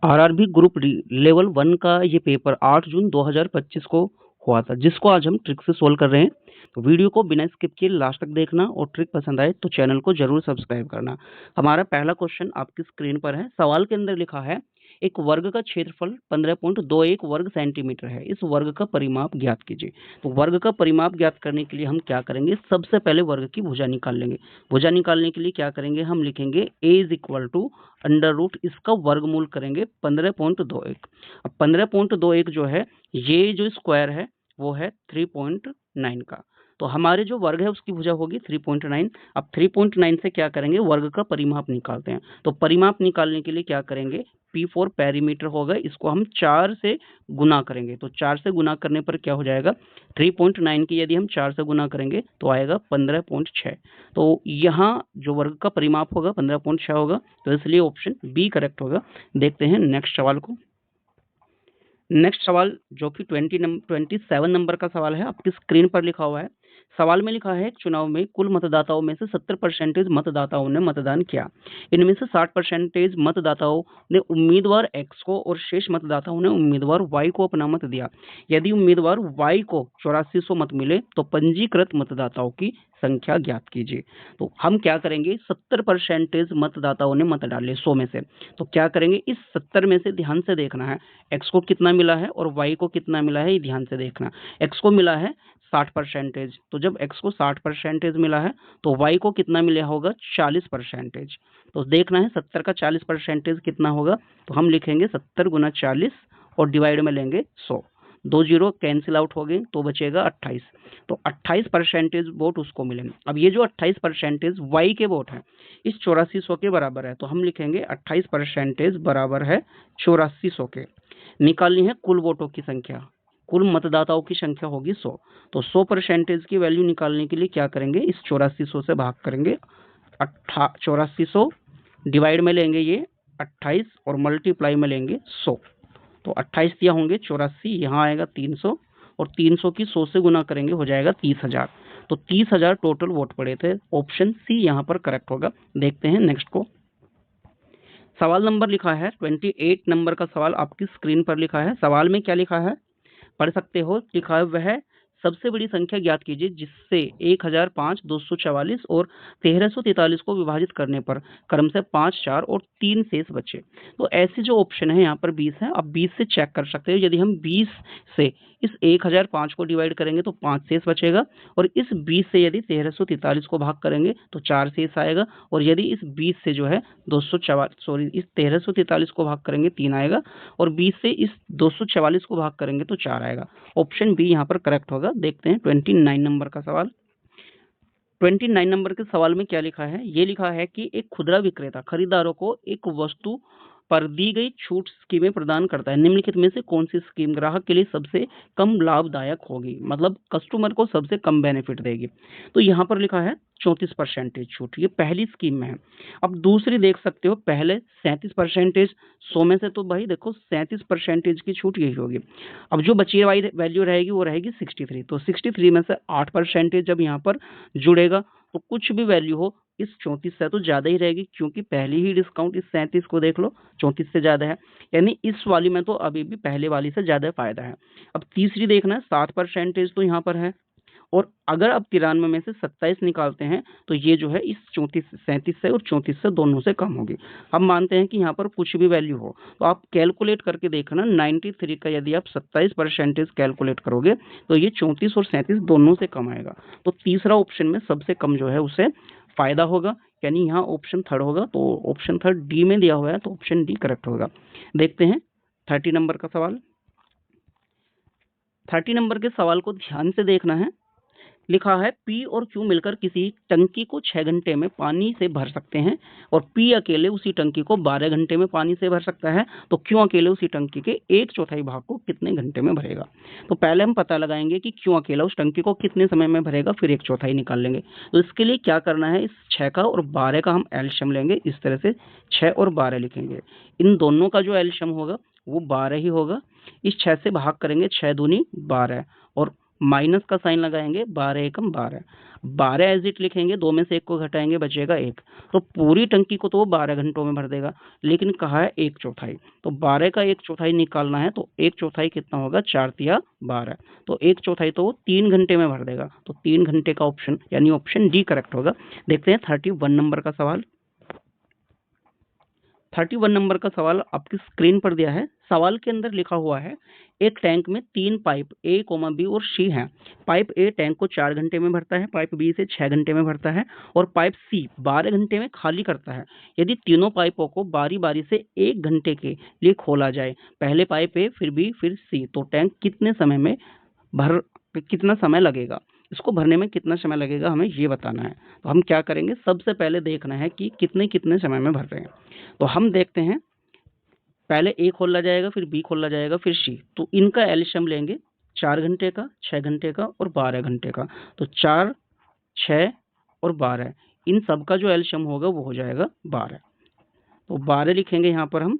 RRB group D level 1 का ये paper 8 जून 2025 को हुआ था, जिसको आज हम ट्रिक से सोल्व कर रहे हैं। तो वीडियो को बिना स्किप किए लास्ट तक देखना और ट्रिक पसंद आए तो चैनल को जरूर सब्सक्राइब करना। हमारा पहला क्वेश्चन आपकी स्क्रीन पर है। सवाल के अंदर लिखा है, एक वर्ग का क्षेत्रफल 15.21 वर्ग सेंटीमीटर है, इस वर्ग का परिमाप ज्ञात कीजिए। तो वर्ग का परिमाप ज्ञात करने के लिए हम क्या करेंगे, सबसे पहले वर्ग की भुजा निकाल लेंगे। भुजा निकालने के लिए क्या करेंगे, हम लिखेंगे a is equal to under root इसका वर्गमूल करेंगे 15.21। अब 15.21 जो है, ये जो स्क्वायर है वो है 3.9 का, तो हमारे जो वर्ग है उसकी भुजा होगी 3.9। अब 3.9 से क्या करेंगे, वर्ग का परिमाप निकालते हैं। तो परिमाप निकालने के लिए क्या करेंगे, P4 पेरीमीटर होगा, इसको हम 4 से गुना करेंगे। तो 4 से गुना करने पर क्या हो जाएगा, 3.9 की यदि हम 4 से गुना करेंगे तो आएगा 15.6। तो यहाँ जो वर्ग का परिमाप होगा 15.6 होगा, तो इसलिए ऑप्शन बी करेक्ट होगा। देखते हैं नेक्स्ट सवाल को। नेक्स्ट सवाल जो कि 27 नंबर का सवाल है, आपकी स्क्रीन पर लिखा हुआ है। सवाल में लिखा है, चुनाव में कुल मतदाताओं में से 70% मतदाताओं ने मतदान किया। इनमें से 60% मतदाताओं ने उम्मीदवार एक्स को और शेष मतदाताओं ने उम्मीदवार वाई को अपना मत दिया। यदि उम्मीदवार वाई को 8400 मत मिले तो पंजीकृत मतदाताओं की संख्या ज्ञात कीजिए। तो हम क्या करेंगे, 70% मतदाताओं ने मत डाले 100 में से, तो क्या करेंगे, इस 70 में से ध्यान से देखना है एक्स को कितना मिला है और वाई को कितना मिला है, ये ध्यान से देखना। एक्स को मिला है 60%, तो जब एक्स को 60% मिला है तो वाई को कितना मिला होगा, 40%। तो देखना है 70 का 40% कितना होगा, तो हम लिखेंगे 70 गुना 40 और डिवाइड में लेंगे 100। 2 जीरो कैंसिल आउट हो गए तो बचेगा 28। तो 28% वोट उसको मिलेंगे। अब ये जो 28% वाई के वोट हैं इस 8400 के बराबर है, तो हम लिखेंगे 28% बराबर है 8400 के। निकालनी है कुल वोटों की संख्या, कुल मतदाताओं की संख्या होगी 100। तो 100% की वैल्यू निकालने के लिए क्या करेंगे, इस 8400 से भाग करेंगे। 8400 डिवाइड में लेंगे ये 28 और मल्टीप्लाई में लेंगे 100। तो 28 दिया होंगे 84, यहाँ आएगा 300 और 300 की 100 से गुना करेंगे हो जाएगा 30,000। तो 30,000 टोटल वोट पड़े थे। ऑप्शन सी यहाँ पर करेक्ट होगा। देखते हैं नेक्स्ट को। सवाल नंबर लिखा है 28 नंबर का सवाल आपकी स्क्रीन पर लिखा है। सवाल में क्या लिखा है, पढ़ सकते हो। लिखा है, वह सबसे बड़ी संख्या ज्ञात कीजिए जिससे 1005, 244 और 1343 को विभाजित करने पर क्रम से 5, 4 और 3 शेष बचे। तो ऐसे जो ऑप्शन है यहाँ पर 20 है। अब 20 से चेक कर सकते हो, यदि हम 20 से इस 1005 को डिवाइड करेंगे तो 5 शेष बचेगा, और इस 20 से यदि 1343 को भाग करेंगे तो 4 शेष आएगा, और यदि इस 20 से जो है 244 इस 1343 को भाग करेंगे 3 आएगा, और 20 से इस 244 को भाग करेंगे तो 4 आएगा। ऑप्शन बी यहाँ पर करेक्ट होगा। देखते हैं 29 नंबर का सवाल। 29 नंबर के सवाल में क्या लिखा है, ये लिखा है कि एक खुदरा विक्रेता खरीदारों को एक वस्तु पर दी गई छूट स्कीमें प्रदान करता है। निम्नलिखित में से कौन सी स्कीम ग्राहक के लिए सबसे कम लाभदायक होगी, मतलब कस्टमर को सबसे कम बेनिफिट देगी। तो यहाँ पर लिखा है 34% छूट, ये पहली स्कीम में है। अब दूसरी देख सकते हो, पहले 37%, 100 में से तो भाई देखो 37% की छूट यही होगी। अब जो बची हुई वैल्यू रहेगी वो रहेगी 63। तो 63 में से 8% जब यहाँ पर जुड़ेगा तो कुछ भी वैल्यू हो इस 34 से तो ज्यादा ही रहेगी, क्योंकि पहली ही डिस्काउंट इस 37 को देख लो 34 से ज्यादा है, यानी इस वाली में तो अभी भी पहले वाली से ज्यादा फायदा है। अब तीसरी देखना है, 7% तो यहाँ पर है, और अगर अब 93 में से 27 निकालते हैं तो ये जो है इस 37 से और 34 से दोनों से कम होगी। हम मानते हैं कि यहाँ पर कुछ भी वैल्यू हो, तो आप कैलकुलेट करके देखना, 93 का यदि आप 27% कैलकुलेट करोगे तो ये 34 और 37 दोनों से कम आएगा। तो तीसरा ऑप्शन में सबसे कम जो है उसे फायदा होगा, यानी यहाँ ऑप्शन थर्ड होगा। तो ऑप्शन थर्ड डी में दिया हुआ है, तो ऑप्शन डी करेक्ट होगा। देखते हैं 30 नंबर का सवाल। 30 नंबर के सवाल को ध्यान से देखना है। लिखा है, पी और क्यू मिलकर किसी टंकी को 6 घंटे में पानी से भर सकते हैं, और पी अकेले उसी टंकी को 12 घंटे में पानी से भर सकता है, तो क्यू अकेले उसी टंकी के 1/4 भाग को कितने घंटे में भरेगा। तो पहले हम पता लगाएंगे कि क्यू अकेला उस टंकी को कितने समय में भरेगा, फिर 1/4 निकाल लेंगे। तो इसके लिए क्या करना है, इस 6 का और 12 का हम एलशियम लेंगे। इस तरह से 6 और 12 लिखेंगे। इन दोनों का जो एलशियम होगा वो 12 ही होगा। इस 6 से भाग करेंगे, 6 दूनी 12, और माइनस का साइन लगाएंगे, 12 एकम 12, 12 एज इट लिखेंगे, 2 में से 1 को घटाएंगे, बचेगा 1। तो पूरी टंकी को तो वो 12 घंटों में भर देगा, लेकिन कहा है 1/4। तो 12 का 1/4 निकालना है, तो 1/4 कितना होगा, 4 तिया 12, तो 1/4 तो वो 3 घंटे में भर देगा। तो 3 घंटे का ऑप्शन यानी ऑप्शन डी करेक्ट होगा। देखते हैं 31 नंबर का सवाल। 31 नंबर का सवाल आपकी स्क्रीन पर दिया है। सवाल के अंदर लिखा हुआ है, एक टैंक में 3 पाइप ए, बी और सी हैं। पाइप ए टैंक को 4 घंटे में भरता है, पाइप बी से 6 घंटे में भरता है और पाइप सी 12 घंटे में खाली करता है। यदि तीनों पाइपों को बारी बारी से 1 घंटे के लिए खोला जाए, पहले पाइप ए, फिर बी, फिर सी, तो टैंक कितना समय लगेगा, इसको भरने में कितना समय लगेगा, हमें ये बताना है। तो हम क्या करेंगे, सबसे पहले देखना है कि कितने कितने समय में भर रहे हैं। तो हम देखते हैं, पहले ए खोला जाएगा, फिर बी खोला जाएगा, फिर सी, तो इनका एलसीएम लेंगे 4 घंटे का, 6 घंटे का और 12 घंटे का। तो 4, 6 और 12, इन सब का जो एलसीएम होगा वो हो जाएगा 12। तो 12 लिखेंगे यहाँ पर हम।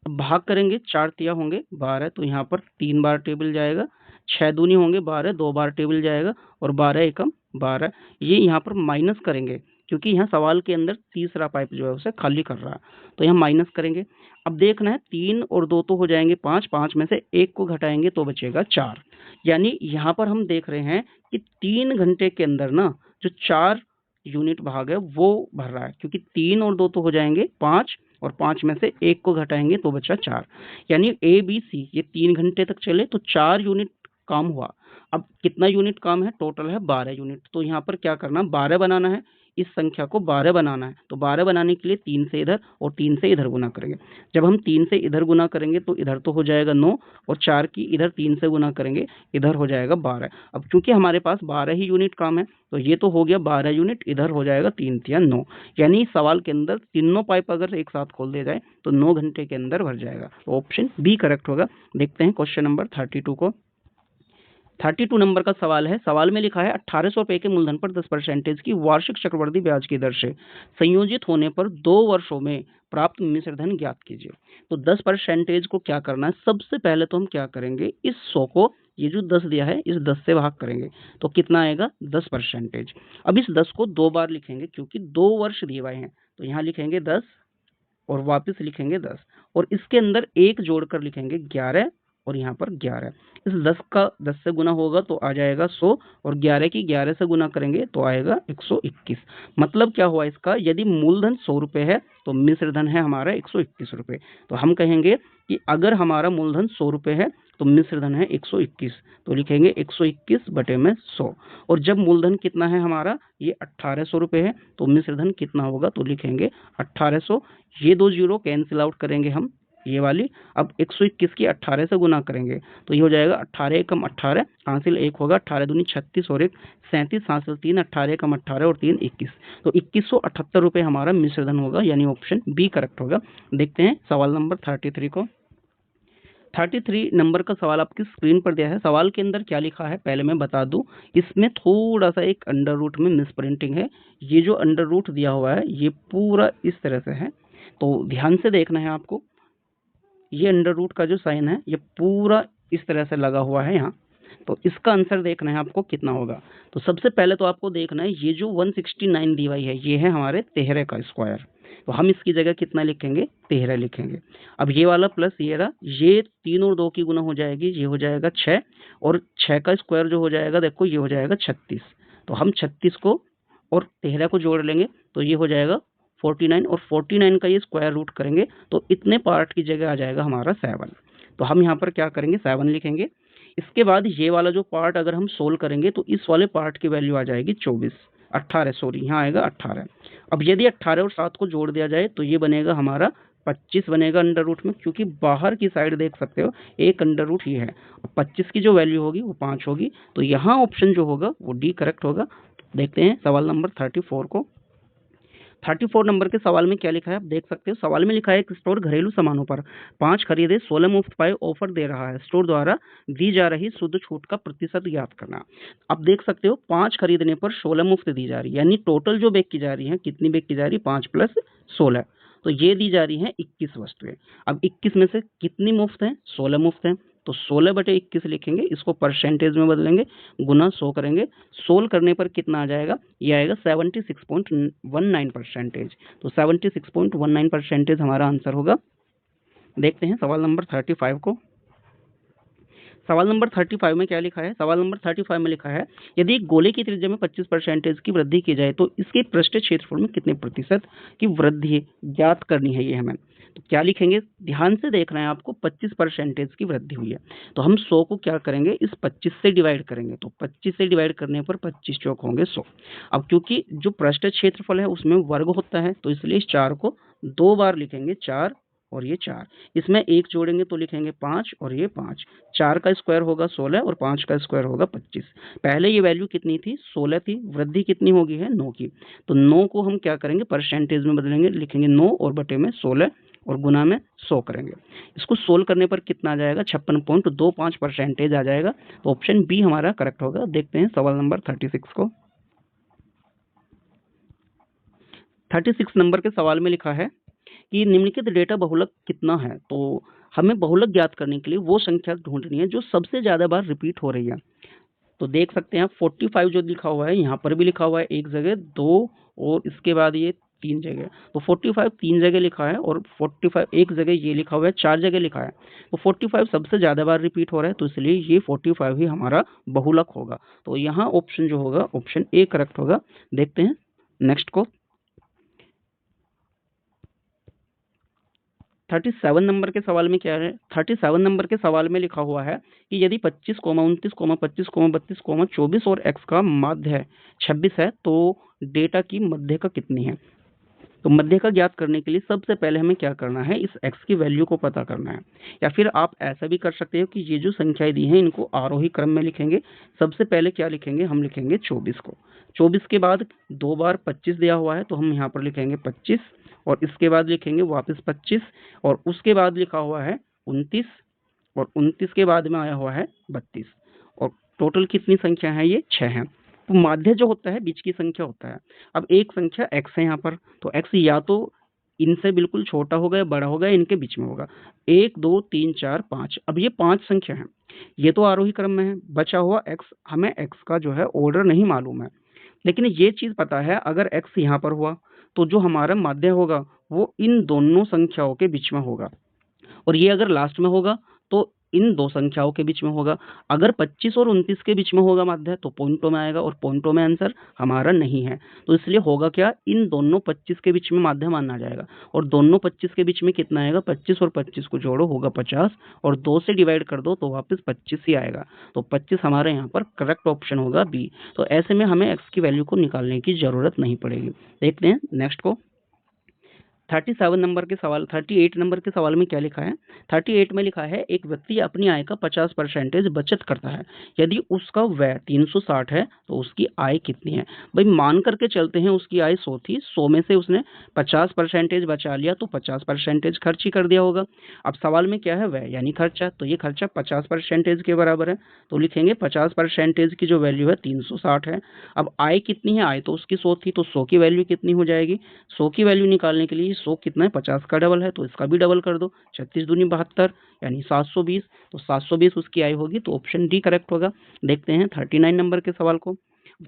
अब भाग करेंगे, 4 तिया होंगे 12, तो यहाँ पर 3 बार टेबल जाएगा, 6 दूनी होंगे 12, 2 बार टेबल जाएगा और 12 एकम 12। ये यहाँ पर माइनस करेंगे, क्योंकि यहाँ सवाल के अंदर तीसरा पाइप जो है उसे खाली कर रहा है, तो यहाँ माइनस करेंगे। अब देखना है, 3 और 2 तो हो जाएंगे 5, 5 में से 1 को घटाएंगे तो बचेगा 4। यानी यहाँ पर हम देख रहे हैं कि 3 घंटे के अंदर ना जो 4 यूनिट भाग है वो भर रहा है, क्योंकि 3 और 2 तो हो जाएंगे 5 और 5 में से 1 को घटाएंगे तो बचा 4। यानी ए बी सी ये 3 घंटे तक चले तो 4 यूनिट काम हुआ। अब कितना यूनिट काम है, टोटल है 12 यूनिट। तो यहाँ पर क्या करना, 12 बनाना है, इस संख्या को 12 बनाना है। तो 12 बनाने के लिए 3 से इधर और 3 से इधर गुना करेंगे। जब हम 3 से इधर गुना करेंगे तो इधर तो हो जाएगा 9 और 4 की इधर 3 से गुना करेंगे, इधर हो जाएगा 12। अब चूंकि हमारे पास 12 ही यूनिट काम है तो ये तो हो गया 12 यूनिट, इधर हो जाएगा 3 तिया 9। यानी सवाल के अंदर तीनों पाइप अगर एक साथ खोल दिया जाए तो 9 घंटे के अंदर भर जाएगा। तो ऑप्शन बी करेक्ट होगा। देखते हैं क्वेश्चन नंबर 32 को। 32 नंबर का सवाल है। सवाल में लिखा है 1800 रुपए के मूलधन पर 10% की वार्षिक चक्रवृद्धि ब्याज की दर से संयोजित होने पर 2 वर्षों में प्राप्त मिश्र धन ज्ञात कीजिए। तो 10% को क्या करना है, सबसे पहले तो हम क्या करेंगे, इस 100 को, ये जो 10 दिया है, इस 10 से भाग करेंगे तो कितना आएगा 10%। अब इस 10 को 2 बार लिखेंगे क्योंकि 2 वर्ष दिए हुए हैं, तो यहाँ लिखेंगे 10 और वापस लिखेंगे 10 और इसके अंदर एक जोड़कर लिखेंगे 11 और यहाँ पर 11। इस 10 का 10 से गुना होगा तो आ जाएगा 100 और 11 की 11 से गुना करेंगे तो आएगा 121। मतलब क्या हुआ इसका, यदि मूलधन 100 रुपए है तो मिश्र धन है हमारा 121 रुपए। तो हम कहेंगे कि अगर हमारा मूलधन 100 रुपए है तो मिश्र धन है 121, तो लिखेंगे 121 बटे में 100। और जब मूलधन कितना है हमारा, ये 1800 रुपए है, तो मिश्र धन कितना होगा, तो लिखेंगे 1800। ये 2 जीरो कैंसिल आउट करेंगे हम, ये वाली। अब 121 की 18 से गुना करेंगे तो ये हो जाएगा 18 एकम 18, हासिल 1 होगा, 18 दूनी 36 और 1 37, हासिल 3, 18 एकम 18 और 3 21। तो 2178 रुपए हमारा मिश्र धन होगा, यानी ऑप्शन बी करेक्ट होगा। देखते हैं सवाल नंबर 33 को। 33 नंबर का सवाल आपकी स्क्रीन पर दिया है। सवाल के अंदर क्या लिखा है पहले मैं बता दूं, इसमें थोड़ा सा एक अंडर रूट में मिस प्रिंटिंग है। ये जो अंडर रूट दिया हुआ है ये पूरा इस तरह से है, तो ध्यान से देखना है आपको। ये अंडर रूट का जो साइन है ये पूरा इस तरह से लगा हुआ है यहाँ, तो इसका आंसर देखना है आपको कितना होगा। तो सबसे पहले तो आपको देखना है ये जो 169 दी हुई है ये है हमारे 13 का स्क्वायर, तो हम इसकी जगह कितना लिखेंगे, 13 लिखेंगे। अब ये वाला प्लस ये रहा, ये 3 और 2 की गुना हो जाएगी, ये हो जाएगा 6 और 6 का स्क्वायर जो हो जाएगा देखो ये हो जाएगा 36। तो हम 36 को और 13 को जोड़ लेंगे तो ये हो जाएगा 49 और 49 का ये स्क्वायर रूट करेंगे तो इतने पार्ट की जगह आ जाएगा हमारा 7। तो हम यहाँ पर क्या करेंगे 7 लिखेंगे। इसके बाद ये वाला जो पार्ट अगर हम सोल्व करेंगे तो इस वाले पार्ट की वैल्यू आ जाएगी 18 सॉरी यहाँ आएगा 18। अब यदि 18 और 7 को जोड़ दिया जाए तो ये बनेगा हमारा 25 बनेगा अंडर रूट में, क्योंकि बाहर की साइड देख सकते हो एक अंडर रूट ही है। 25 की जो वैल्यू होगी वो 5 होगी, तो यहाँ ऑप्शन जो होगा वो डी करेक्ट होगा। देखते हैं सवाल नंबर 34 को। 34 नंबर के सवाल में क्या लिखा है आप देख सकते हो। सवाल में लिखा है एक स्टोर घरेलू सामानों पर 5 खरीदे 16 मुफ्त पाए ऑफर दे रहा है, स्टोर द्वारा दी जा रही शुद्ध छूट का प्रतिशत ज्ञात करना। आप देख सकते हो 5 खरीदने पर 16 मुफ्त दी जा रही है, यानी टोटल जो बेच की जा रही है, कितनी बेच की जा रही है, 5 प्लस 16, तो ये दी जा रही है 21 वस्तुएं। अब 21 में से कितनी मुफ्त है, 16 मुफ्त है, तो 16/21 लिखेंगे, इसको परसेंटेज में बदलेंगे, गुना 100 करेंगे, सोल्व करने पर कितना आ जाएगा, ये आएगा 76.19%। तो 76.19% हमारा आंसर होगा। देखते हैं सवाल नंबर 35 को। सवाल नंबर 35 में क्या लिखा है? सवाल नंबर 35 में लिखा है, यदि एक गोले की त्रिज्या में 25% की वृद्धि की जाए तो इसके पृष्ठीय क्षेत्रफल में कितने प्रतिशत की वृद्धि ज्ञात करनी है ये हमें। तो क्या लिखेंगे, ध्यान से देखना है आपको, 25% की वृद्धि हुई है तो हम 100 को क्या करेंगे, इस 25 से डिवाइड करेंगे। तो 25 से डिवाइड करने पर 25 चौक होंगे 100। अब क्योंकि जो पृष्ठीय क्षेत्रफल है उसमें वर्ग होता है तो इसलिए इस 4 को 2 बार लिखेंगे, 4 और ये 4, इसमें 1 जोड़ेंगे तो लिखेंगे 5 और ये 5। 4 का स्क्वायर होगा 16 और 5 का स्क्वायर होगा 25। पहले ये वैल्यू कितनी थी, 16 थी, वृद्धि कितनी होगी है 9 की। तो 9 को हम क्या करेंगे, परसेंटेज में बदलेंगे, लिखेंगे 9 और बटे में 16 और गुना में 100 करेंगे। इसको सोल्व करने पर कितना आ जाएगा, 56.25% आ जाएगा। तो ऑप्शन बी हमारा करेक्ट होगा। देखते हैं सवाल नंबर 36 को। 36 नंबर के सवाल में लिखा है कि निम्नलिखित डेटा बहुलक कितना है। तो हमें बहुलक ज्ञात करने के लिए वो संख्या ढूंढनी है जो सबसे ज्यादा बार रिपीट हो रही है। तो देख सकते हैं 45 जो लिखा हुआ है, यहाँ पर भी लिखा हुआ है एक जगह, 2 और इसके बाद ये 3 जगह। तो 45 3 जगह लिखा है और 45 एक जगह ये लिखा हुआ है, 4 जगह लिखा है। तो 45 सबसे ज्यादा बार रिपीट हो रहा है तो इसलिए ये 45 ही हमारा बहुलक होगा। तो यहाँ ऑप्शन जो होगा, ऑप्शन ए करेक्ट होगा। देखते हैं नेक्स्ट को। 37 नंबर के सवाल में क्या है, 37 नंबर के सवाल में लिखा हुआ है कि यदि 25, 29, 25, 32, 24 और x का माध्य 26 है तो डेटा की मध्यिका कितनी है। तो मध्यिका ज्ञात करने के लिए सबसे पहले हमें क्या करना है, इस x की वैल्यू को पता करना है। या फिर आप ऐसा भी कर सकते हो कि ये जो संख्याएं दी हैं इनको आरोही क्रम में लिखेंगे। सबसे पहले क्या लिखेंगे, हम लिखेंगे 24 को। 24 के बाद 2 बार 25 दिया हुआ है तो हम यहाँ पर लिखेंगे 25 और इसके बाद लिखेंगे वापस 25 और उसके बाद लिखा हुआ है 29 और 29 के बाद में आया हुआ है 32 और टोटल कितनी संख्या है, ये 6 है। तो माध्य जो होता है बीच की संख्या होता है। अब एक संख्या x है यहाँ पर, तो x या तो इनसे बिल्कुल छोटा होगा या बड़ा होगा, इनके बीच में होगा। 1 2 3 4 5, अब ये 5 संख्या है, ये तो आरोही क्रम में है। बचा हुआ x, हमें x का जो है ऑर्डर नहीं मालूम है, लेकिन ये चीज पता है अगर x यहाँ पर हुआ तो जो हमारा माध्य होगा वो इन दोनों संख्याओं के बीच में होगा और ये अगर लास्ट में होगा तो इन दो संख्याओं के बीच में होगा। अगर 25 और 29 के बीच में होगा माध्य तो पॉइंटों में आएगा और पॉइंटों में आंसर हमारा नहीं है। तो इसलिए होगा क्या, इन दोनों 25 के बीच में माध्य माना जाएगा और दोनों 25 के बीच में कितना आएगा, 25 और 25 को जोड़ो होगा 50 और 2 से डिवाइड कर दो तो वापस 25 ही आएगा। तो 25 हमारे यहाँ पर करेक्ट ऑप्शन होगा बी। तो ऐसे में हमें x की वैल्यू को निकालने की जरूरत नहीं पड़ेगी। देखते हैं नेक्स्ट को। 37 नंबर के सवाल 38 नंबर के सवाल में क्या लिखा है, 38 में लिखा है एक व्यक्ति अपनी आय का 50% बचत करता है, यदि उसका व्यय 360 है तो उसकी आय कितनी है। भाई मान करके चलते हैं उसकी आय 100 थी, 100 में से उसने 50% बचा लिया तो 50% खर्च ही कर दिया होगा। अब सवाल में क्या है, व्यय यानी खर्चा, तो ये खर्चा 50% के बराबर है तो लिखेंगे 50% की जो वैल्यू है 360 है। अब आय कितनी है, आय तो उसकी 100 थी तो 100 की वैल्यू कितनी हो जाएगी, 100 की वैल्यू निकालने के लिए 100 कितना है, 50 का डबल है तो इसका भी डबल कर दो, 36 दूनी 72 यानी 720। तो 720 उसकी आय होगी। तो ऑप्शन डी करेक्ट होगा। देखते हैं 39 नंबर के सवाल को।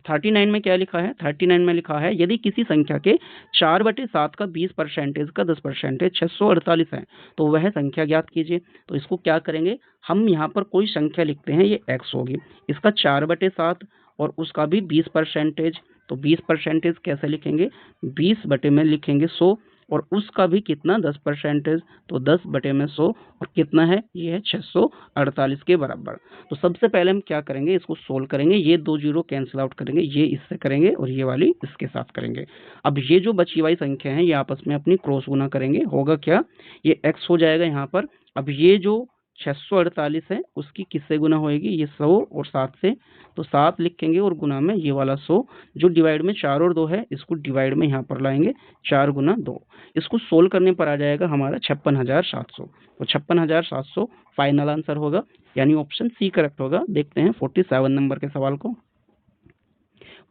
39 में क्या लिखा है, 39 में लिखा है यदि किसी संख्या के 4/7 का 20% का 10% 648 है तो वह संख्या ज्ञात कीजिए। तो इसको क्या करेंगे, हम यहाँ पर कोई संख्या लिखते हैं, ये x होगी, इसका 4/7 और उसका भी 20%। तो 20% कैसे लिखेंगे, 20 बटे में लिखेंगे 100 और उसका भी कितना 10%, तो 10 बटे में 100 और कितना है, ये है 648 के बराबर। तो सबसे पहले हम क्या करेंगे, इसको सोल्व करेंगे, ये 2 जीरो कैंसिल आउट करेंगे, ये इससे करेंगे और ये वाली इसके साथ करेंगे। अब ये जो बची हुई संख्या है ये आपस में अपनी क्रॉस गुना करेंगे, होगा क्या, ये x हो जाएगा यहाँ पर। अब ये जो 648 है उसकी किससे गुना होएगी, ये 100 और 7 से, तो 7 लिखेंगे और गुना में ये वाला 100, जो डिवाइड में 4 और 2 है इसको डिवाइड में यहाँ पर लाएंगे, 4 गुना 2। इसको सोल्व करने पर आ जाएगा हमारा 56,700। तो 56,700 फाइनल आंसर होगा, यानी ऑप्शन सी करेक्ट होगा। देखते हैं 47 नंबर के सवाल को।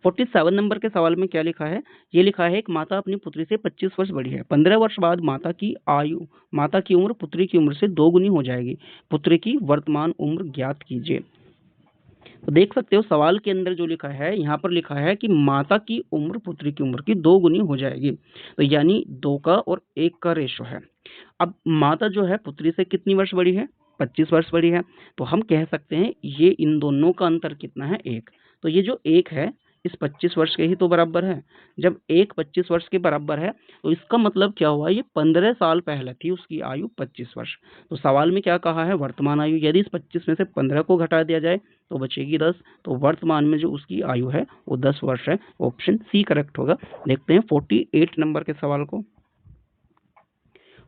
47 नंबर के सवाल में क्या लिखा है? ये लिखा है एक माता अपनी पुत्री से 25 वर्ष बड़ी है। 15 वर्ष बाद माता की उम्र पुत्री की उम्र से 2 गुनी हो जाएगी। पुत्री की वर्तमान उम्र ज्ञात कीजिए। तो देख सकते हो सवाल के अंदर जो लिखा है, यहाँ पर लिखा है कि माता की उम्र पुत्री की उम्र की 2 गुनी हो जाएगी। तो यानी 2 का और 1 का रेशो है। अब माता जो है पुत्री से कितनी वर्ष बड़ी है? 25 वर्ष बड़ी है। तो हम कह सकते हैं ये इन दोनों का अंतर कितना है? 1। तो ये जो 1 है इस 25 वर्ष के ही तो बराबर है। जब 1 25 वर्ष के बराबर है तो इसका मतलब क्या हुआ? ये 15 साल पहले थी उसकी आयु 25 वर्ष। तो सवाल में क्या कहा है? वर्तमान आयु। यदि इस 25 में से 15 को घटा दिया जाए तो बचेगी 10। तो वर्तमान में जो उसकी आयु है वो 10 वर्ष है। ऑप्शन सी करेक्ट होगा। देखते हैं 48 नंबर के सवाल को।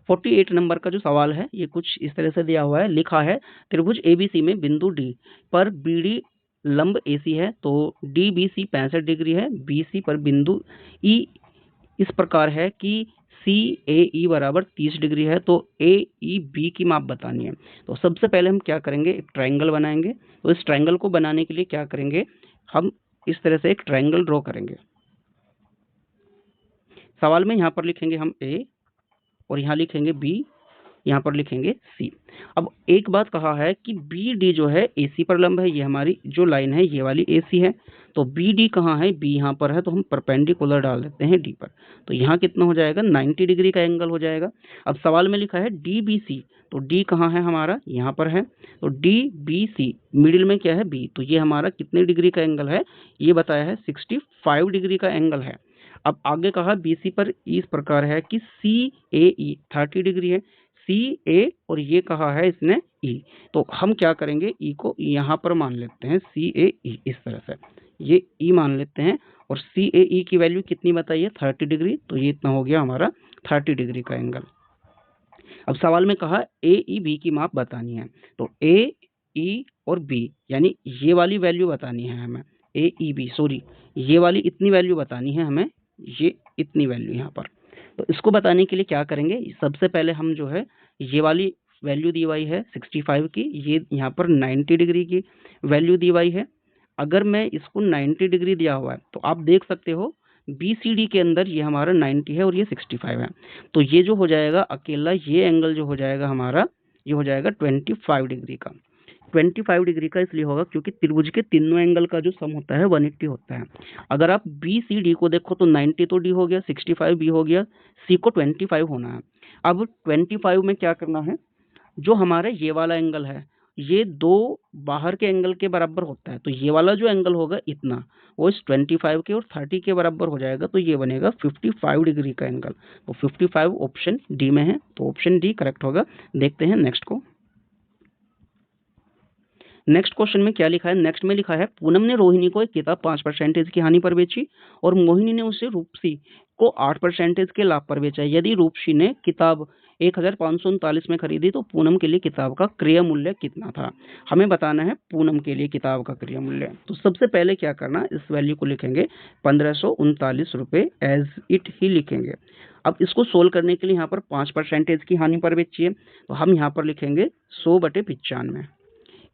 48 नंबर का जो सवाल है ये कुछ इस तरह से दिया हुआ है। लिखा है त्रिभुज एबीसी में बिंदु डी पर बीडी लंब एसी है। तो डीबीसी 65 डिग्री है। बीसी पर बिंदु ई इस प्रकार है कि सी ए ई बराबर 30 डिग्री है। तो ए ई बी की माप बतानी है। तो सबसे पहले हम क्या करेंगे? एक ट्राइंगल बनाएंगे। तो इस ट्राइंगल को बनाने के लिए क्या करेंगे? हम इस तरह से एक ट्राइंगल ड्रॉ करेंगे। सवाल में यहाँ पर लिखेंगे हम ए और यहाँ लिखेंगे बी, यहाँ पर लिखेंगे सी। अब एक बात कहा है कि बी डी जो है एसी पर लंब है। ये हमारी जो लाइन है ये वाली एसी है। तो बी डी कहाँ है? बी यहाँ पर है। तो हम परपेंडिकुलर डाल देते हैं डी पर। तो यहाँ कितना हो जाएगा? 90 डिग्री का एंगल हो जाएगा। अब सवाल में लिखा है डी बी सी। तो डी कहाँ है हमारा? यहाँ पर है। तो डी बी सी मिडिल में क्या है? बी। तो ये हमारा कितने डिग्री का एंगल है? ये बताया है 65 डिग्री का एंगल है। अब आगे कहा बीसी पर इस प्रकार है कि सी ए ई 30 डिग्री है। सी ए और ये कहा है इसने ई। तो हम क्या करेंगे? ई को यहाँ पर मान लेते हैं सी ए ई। इस तरह से ये ई मान लेते हैं। और सी ए ई की वैल्यू कितनी बताइए? 30 डिग्री। तो ये इतना हो गया हमारा 30 डिग्री का एंगल। अब सवाल में कहा ए ई बी की माप बतानी है। तो ए ई और बी यानी ये वाली वैल्यू बतानी है हमें। ए ई बी सॉरी ये वाली इतनी वैल्यू बतानी है हमें। ये इतनी वैल्यू यहाँ पर। तो इसको बताने के लिए क्या करेंगे? सबसे पहले हम जो है ये वाली वैल्यू दी हुई है 65 की। ये यहाँ पर 90 डिग्री की वैल्यू दी हुई है। अगर मैं इसको 90 डिग्री दिया हुआ है तो आप देख सकते हो बी सी डी के अंदर ये हमारा 90 है और ये 65 है। तो ये जो हो जाएगा अकेला ये एंगल जो हो जाएगा हमारा ये हो जाएगा 25 डिग्री का। 25 डिग्री का इसलिए होगा क्योंकि त्रिभुज के तीनों एंगल का जो सम होता है 180 होता है। अगर आप बी सी डी को देखो तो 90 तो डी हो गया, 65 बी हो गया, सी को 25 होना है। अब 25 में क्या करना है? जो हमारा ये वाला एंगल है ये दो बाहर के एंगल के बराबर होता है। तो ये वाला जो एंगल होगा इतना वो इस 25 के और 30 के बराबर हो जाएगा। तो ये बनेगा 55 डिग्री का एंगल। तो 55 ऑप्शन डी में है। तो ऑप्शन डी करेक्ट होगा। देखते हैं नेक्स्ट को। नेक्स्ट क्वेश्चन में क्या लिखा है? नेक्स्ट में लिखा है पूनम ने रोहिणी को एक किताब 5% की हानि पर बेची और मोहिनी ने उसे रूपसी को 8% के लाभ पर बेचा। यदि रूपसी ने किताब 1539 में खरीदी तो पूनम के लिए किताब का क्रय मूल्य कितना था? हमें बताना है पूनम के लिए किताब का क्रय मूल्य। तो सबसे पहले क्या करना? इस वैल्यू को लिखेंगे 1539 रुपए एज इट ही लिखेंगे। अब इसको सोल्व करने के लिए यहाँ पर 5% की हानि पर बेची है। तो हम यहाँ पर लिखेंगे 100/95।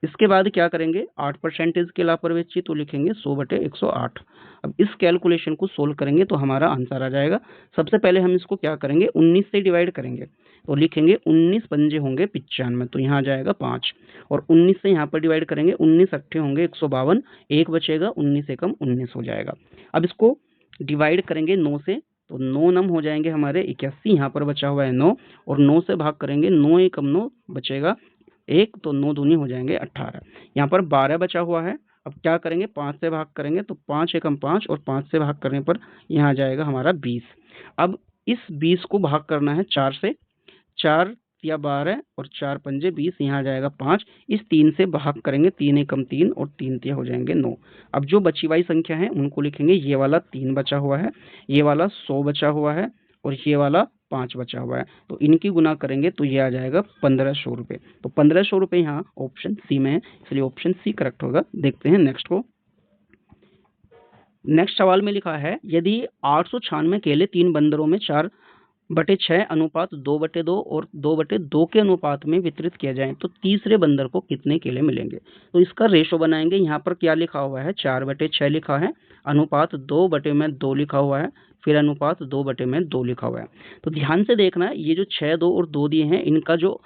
इसके बाद क्या करेंगे? 8% के लाभ पर बेची तो लिखेंगे 100/108। अब इस कैलकुलेशन को सोल्व करेंगे तो हमारा आंसर आ जाएगा। सबसे पहले हम इसको क्या करेंगे? 19 से डिवाइड करेंगे। तो लिखेंगे 19 पंजे होंगे 95। तो यहाँ जाएगा 5 और 19 से यहाँ पर डिवाइड करेंगे। 19 अट्ठे होंगे 152, एक बचेगा 19 एकम 19 हो जाएगा। अब इसको डिवाइड करेंगे 9 से। तो 9 नम हो जाएंगे हमारे 81। यहाँ पर बचा हुआ है 9 और 9 से भाग करेंगे 9 एकम 9 बचेगा 1। तो 9 दूनी हो जाएंगे 18। यहाँ पर 12 बचा हुआ है। अब क्या करेंगे? 5 से भाग करेंगे तो 5 एकम 5 और 5 से भाग करने पर यहाँ जाएगा हमारा 20। अब इस 20 को भाग करना है 4 से। 4 या 12 और 4 पंजे 20, यहाँ जाएगा 5। इस 3 से भाग करेंगे 3 एकम 3 और 3 तिया हो जाएंगे 9। अब जो बची हुई संख्या है उनको लिखेंगे। ये वाला 3 बचा हुआ है, ये वाला 100 बचा हुआ है और ये वाला 5 बचा हुआ है। तो इनकी गुना करेंगे तो ये आ जाएगा 1500 रुपये। तो 1500 रुपये यहाँ ऑप्शन सी में है, इसलिए ऑप्शन सी करेक्ट होगा। देखते हैं नेक्स्ट को। नेक्स्ट सवाल में लिखा है यदि 896 केले 3 बंदरों में 4 बटे 6 अनुपात 2/2 और 2/2 के अनुपात में वितरित किया जाए तो तीसरे बंदर को कितने केले मिलेंगे। तो इसका रेशो बनाएंगे। यहाँ पर क्या लिखा हुआ है, 4/6 लिखा है, अनुपात 2/2 लिखा हुआ है, फिर अनुपात 2/2 लिखा हुआ है। तो ध्यान से देखना, ये जो 6, 2 और 2 दिए हैं, इनका जो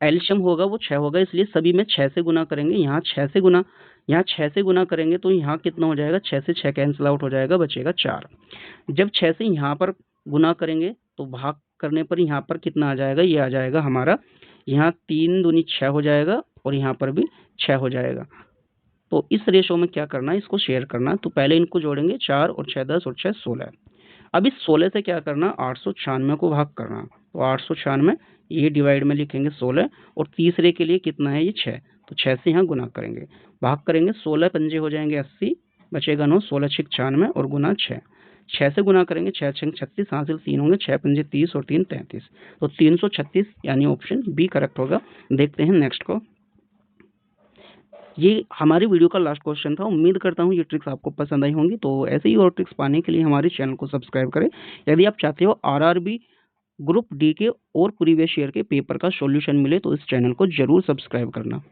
एलसीएम होगा वो 6 होगा, इसलिए सभी में 6 से गुना करेंगे। यहाँ 6 से गुना करेंगे तो यहाँ कितना हो जाएगा, 6 से 6 कैंसिल आउट हो जाएगा, बचेगा 4। जब 6 से यहाँ पर गुना करेंगे तो भाग करने पर यहाँ पर कितना आ जाएगा, ये आ जाएगा हमारा, यहाँ 3 दूनी 6 हो जाएगा और यहाँ पर भी 6 हो जाएगा। तो इस रेशो में क्या करना है, इसको शेयर करना। तो पहले इनको जोड़ेंगे, 4 और 6 10 और 6 16। अब इस 16 से क्या करना, 896 को भाग करना। तो 896 ये डिवाइड में लिखेंगे 16 और तीसरे के लिए कितना है, ये 6। तो 6 से यहाँ गुना करेंगे, भाग करेंगे, 16 पंजे हो जाएंगे 80, बचेगा 9, 16 6 96 और गुना 6। 6 से गुना करेंगे, 6 6 36, हासिल 3 होंगे, 6 पंजे 30 और 3 33। तो 336 यानी ऑप्शन बी करेक्ट होगा। देखते हैं नेक्स्ट को। ये हमारी वीडियो का लास्ट क्वेश्चन था। उम्मीद करता हूँ ये ट्रिक्स आपको पसंद आई होंगी। तो ऐसे ही और ट्रिक्स पाने के लिए हमारे चैनल को सब्सक्राइब करें। यदि आप चाहते हो आरआरबी ग्रुप डी के और प्रीवियस ईयर के पेपर का सॉल्यूशन मिले तो इस चैनल को जरूर सब्सक्राइब करना।